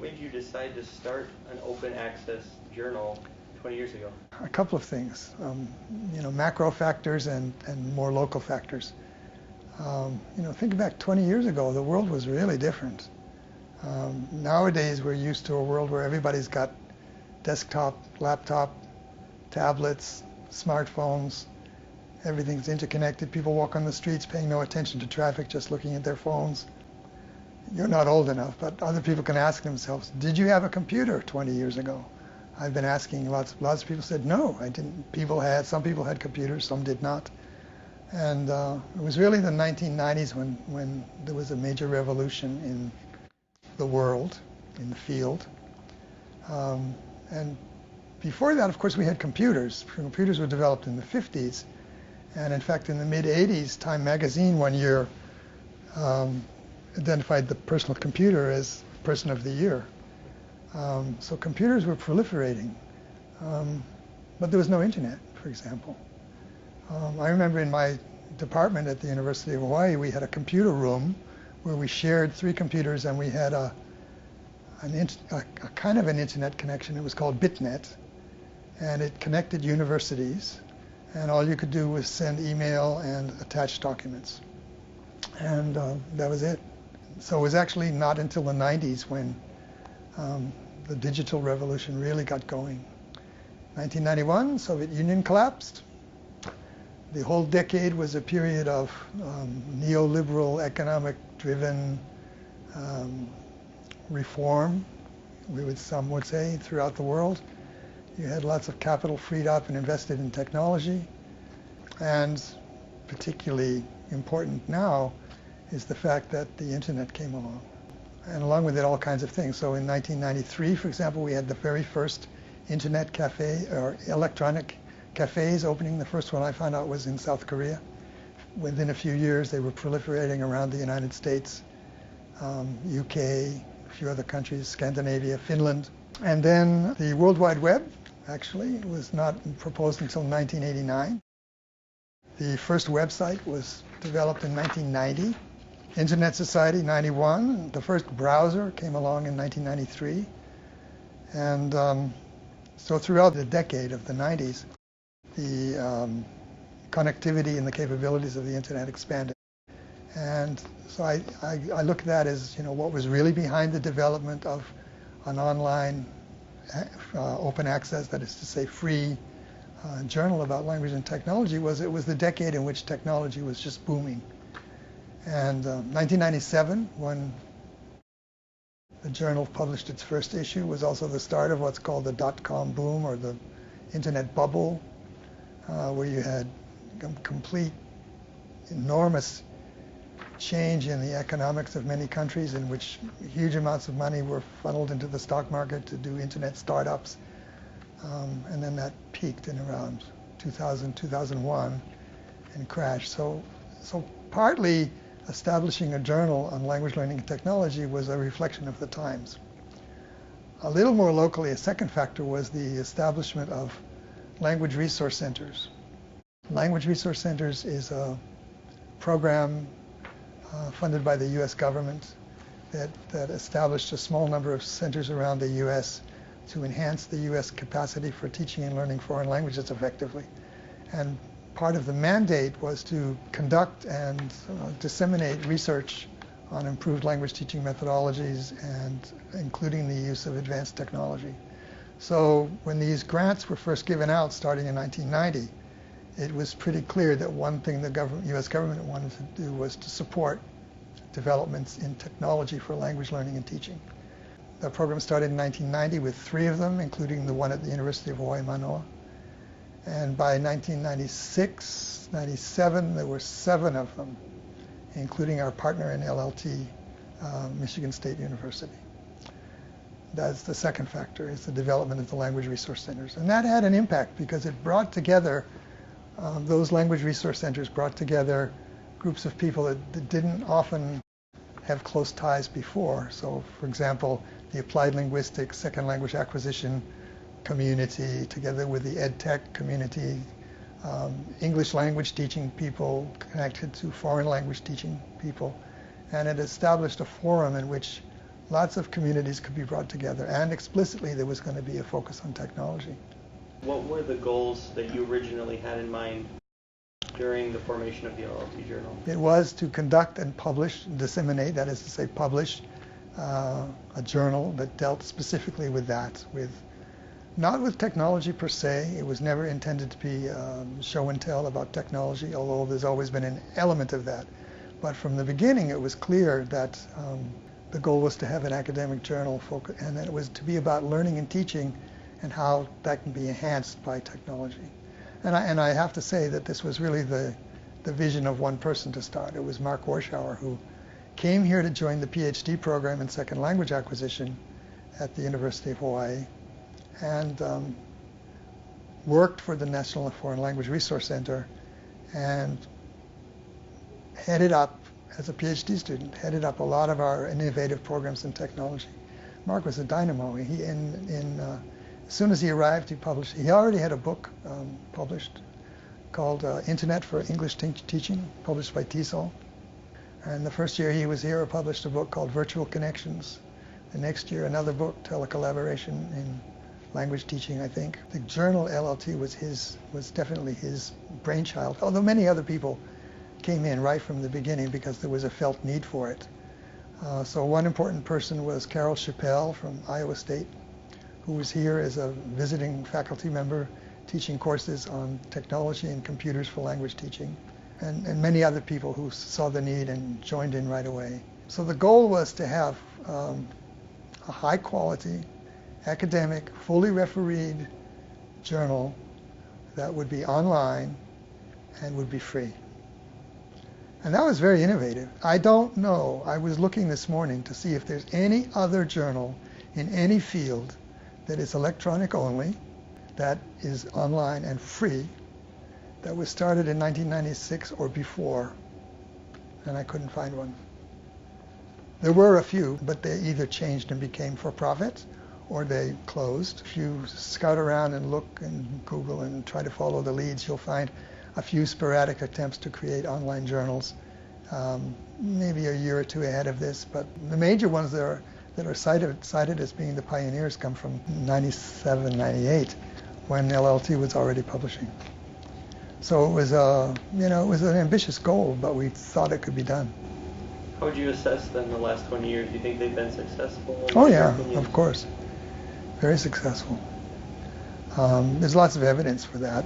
made you decide to start an open access journal 20 years ago? A couple of things, macro factors and more local factors. Think back 20 years ago, the world was really different. Nowadays, we're used to a world where everybody's got desktop, laptop, tablets, smartphones. Everything's interconnected. People walk on the streets paying no attention to traffic, just looking at their phones. You're not old enough, but other people can ask themselves, did you have a computer 20 years ago? I've been asking lots of people said, no, I didn't. Some people had computers, some did not. And it was really the 1990s when there was a major revolution in the world, in the field. And before that, of course, we had computers. Computers were developed in the 50s. And in fact, in the mid-80s, Time magazine one year identified the personal computer as Person of the Year. So computers were proliferating. But there was no internet, for example. I remember in my department at the University of Hawaii, we had a computer room where we shared 3 computers, and we had a kind of an internet connection. It was called BitNet, and it connected universities, and all you could do was send email and attach documents, and that was it. So it was actually not until the 90s when the digital revolution really got going. 1991, Soviet Union collapsed. The whole decade was a period of neoliberal, economic-driven reform, some would say, throughout the world. You had lots of capital freed up and invested in technology. And particularly important now is the fact that the internet came along. And along with it, all kinds of things. So in 1993, for example, we had the very first internet cafe, or electronic cafes opening. The first one I found out was in South Korea. Within a few years, they were proliferating around the United States, UK, a few other countries, Scandinavia, Finland. And then the World Wide Web, actually, was not proposed until 1989. The first website was developed in 1990. Internet Society, 91. The first browser came along in 1993. And so throughout the decade of the 90s, the connectivity and the capabilities of the internet expanded. And so I look at that as, what was really behind the development of an online open access, that is to say free journal about language and technology, was it was the decade in which technology was just booming. And 1997, when the journal published its first issue, was also the start of what's called the dot-com boom, or the internet bubble, where you had complete, enormous change in the economics of many countries, in which huge amounts of money were funneled into the stock market to do internet startups. And then that peaked in around 2000, 2001 and crashed. So partly establishing a journal on language learning and technology was a reflection of the times. A little more locally, a second factor was the establishment of language resource centers. Language resource centers is a program funded by the U.S. government that established a small number of centers around the U.S. to enhance the U.S. capacity for teaching and learning foreign languages effectively. And part of the mandate was to conduct and disseminate research on improved language teaching methodologies, and including the use of advanced technology. So when these grants were first given out starting in 1990, it was pretty clear that one thing the U.S. government wanted to do was to support developments in technology for language learning and teaching. The program started in 1990 with 3 of them, including the one at the University of Hawaii, Manoa. And by 1996, 97, there were 7 of them, including our partner in LLT, Michigan State University. That's the second factor, is the development of the language resource centers. And that had an impact because it brought together, those language resource centers brought together groups of people that didn't often have close ties before. So, for example, the applied linguistics, second language acquisition community, together with the ed tech community, English language teaching people connected to foreign language teaching people. And it established a forum in which Lots of communities could be brought together, and explicitly there was going to be a focus on technology. What were the goals that you originally had in mind during the formation of the LLT journal? It was to conduct and publish, disseminate, that is to say publish, a journal that dealt specifically with that, not with technology per se. It was never intended to be show and tell about technology, although there's always been an element of that. But from the beginning it was clear that the goal was to have an academic journal focus, and that it was to be about learning and teaching and how that can be enhanced by technology. And I have to say that this was really the vision of one person to start. It was Mark Warschauer, who came here to join the PhD program in second language acquisition at the University of Hawaii, and worked for the National Foreign Language Resource Center, and headed up, as a PhD student, headed up a lot of our innovative programs in technology. Mark was a dynamo. As soon as he arrived, he already had a book published called Internet for English Teaching, published by TESOL. And the first year he was here, published a book called Virtual Connections. The next year, another book, Telecollaboration in Language Teaching, I think. The journal LLT was definitely his brainchild, although many other people came in right from the beginning because there was a felt need for it. So one important person was Carol Chappell from Iowa State, who was here as a visiting faculty member teaching courses on technology and computers for language teaching, and many other people who saw the need and joined in right away. So the goal was to have a high quality, academic, fully refereed journal that would be online and would be free. And that was very innovative. I don't know, I was looking this morning to see if there's any other journal in any field that is electronic only, that is online and free, that was started in 1996 or before, and I couldn't find one. There were a few, but they either changed and became for profit, or they closed. If you scout around and look and Google and try to follow the leads, you'll find a few sporadic attempts to create online journals, maybe a year or two ahead of this, but the major ones that are cited as being the pioneers come from 97, 98, when LLT was already publishing. So it was, it was an ambitious goal, but we thought it could be done. How would you assess then the last 20 years? Do you think they've been successful? Oh yeah, of course. Very successful. There's lots of evidence for that.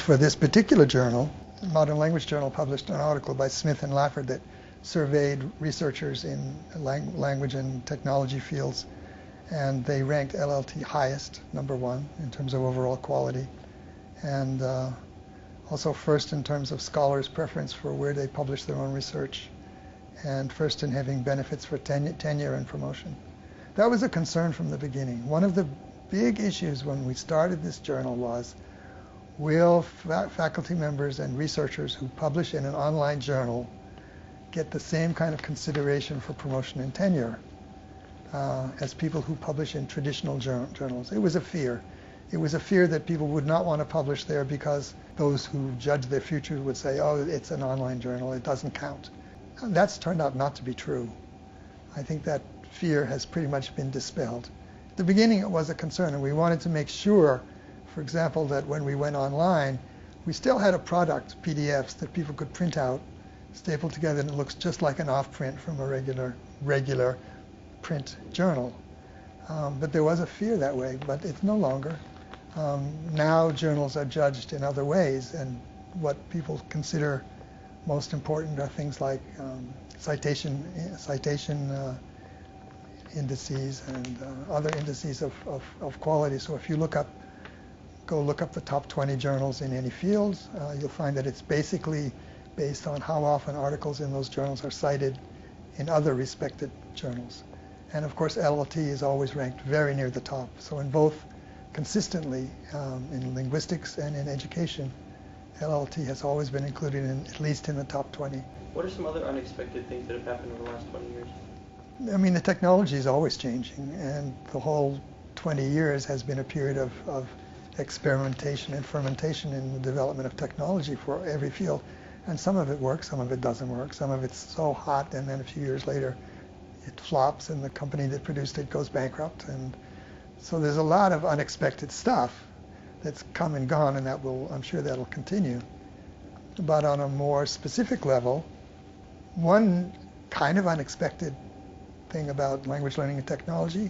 For this particular journal, Modern Language Journal published an article by Schmidt and Lafford that surveyed researchers in language and technology fields, and they ranked LLT highest, #1, in terms of overall quality, and also first in terms of scholars' preference for where they publish their own research, and first in having benefits for tenure and promotion. That was a concern from the beginning. One of the big issues when we started this journal was, will faculty members and researchers who publish in an online journal get the same kind of consideration for promotion and tenure as people who publish in traditional journals? It was a fear. It was a fear that people would not want to publish there because those who judge their future would say, oh, it's an online journal, it doesn't count. And that's turned out not to be true. I think that fear has pretty much been dispelled. At the beginning it was a concern, and we wanted to make sure, for example, that when we went online, we still had a product, PDFs, that people could print out, staple together, and it looks just like an off-print from a regular print journal. But there was a fear that way, but it's no longer. Now journals are judged in other ways, and what people consider most important are things like citation indices and other indices of quality. So if you go look up the top 20 journals in any field, you'll find that it's basically based on how often articles in those journals are cited in other respected journals. And of course, LLT is always ranked very near the top. So in both, consistently, in linguistics and in education, LLT has always been included at least in the top 20. What are some other unexpected things that have happened over the last 20 years? I mean, the technology is always changing, and the whole 20 years has been a period of experimentation and fermentation in the development of technology for every field. And some of it works, some of it doesn't work. Some of it's so hot, and then a few years later, it flops and the company that produced it goes bankrupt. And so there's a lot of unexpected stuff that's come and gone, and I'm sure that'll continue. But on a more specific level, one kind of unexpected thing about language learning and technology,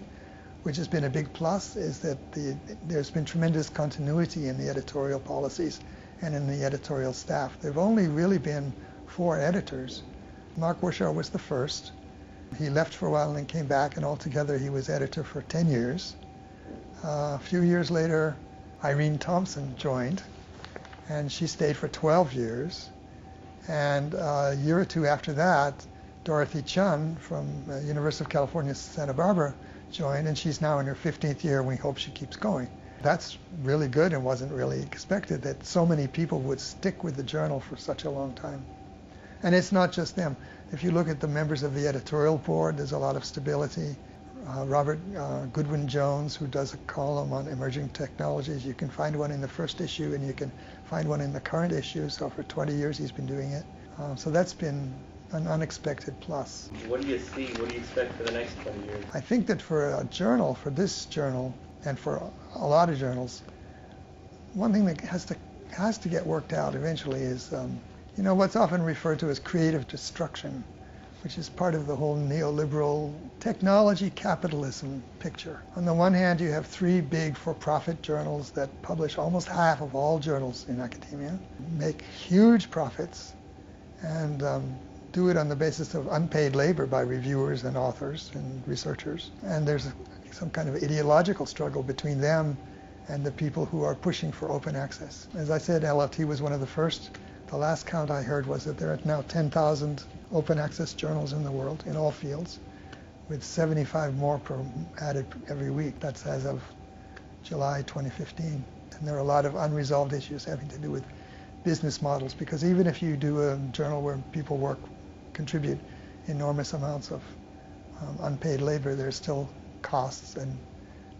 which has been a big plus, is that there's been tremendous continuity in the editorial policies and in the editorial staff. There have only really been 4 editors. Mark Warshaw was the first. He left for a while and then came back, and altogether he was editor for 10 years. A few years later, Irene Thompson joined, and she stayed for 12 years. And a year or two after that, Dorothy Chun from University of California, Santa Barbara joined, and she's now in her 15th year, and we hope she keeps going. That's really good and wasn't really expected that so many people would stick with the journal for such a long time. And it's not just them. If you look at the members of the editorial board, there's a lot of stability. Robert Goodwin Jones, who does a column on emerging technologies, you can find one in the first issue and you can find one in the current issue. So for 20 years he's been doing it. So that's been an unexpected plus. What do you see? What do you expect for the next 20 years? I think that for a journal, for this journal, and for a lot of journals, one thing that has to get worked out eventually is what's often referred to as creative destruction, which is part of the whole neoliberal technology capitalism picture. On the one hand, you have 3 big for-profit journals that publish almost half of all journals in academia, make huge profits, and do it on the basis of unpaid labor by reviewers and authors and researchers. And there's some kind of ideological struggle between them and the people who are pushing for open access. As I said, LLT was one of the first. The last count I heard was that there are now 10,000 open access journals in the world in all fields, with 75 more added every week. That's as of July 2015. And there are a lot of unresolved issues having to do with business models, because even if you do a journal where people contribute enormous amounts of unpaid labor, there's still costs, and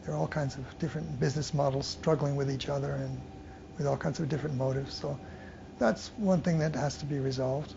there are all kinds of different business models struggling with each other and with all kinds of different motives. So that's one thing that has to be resolved.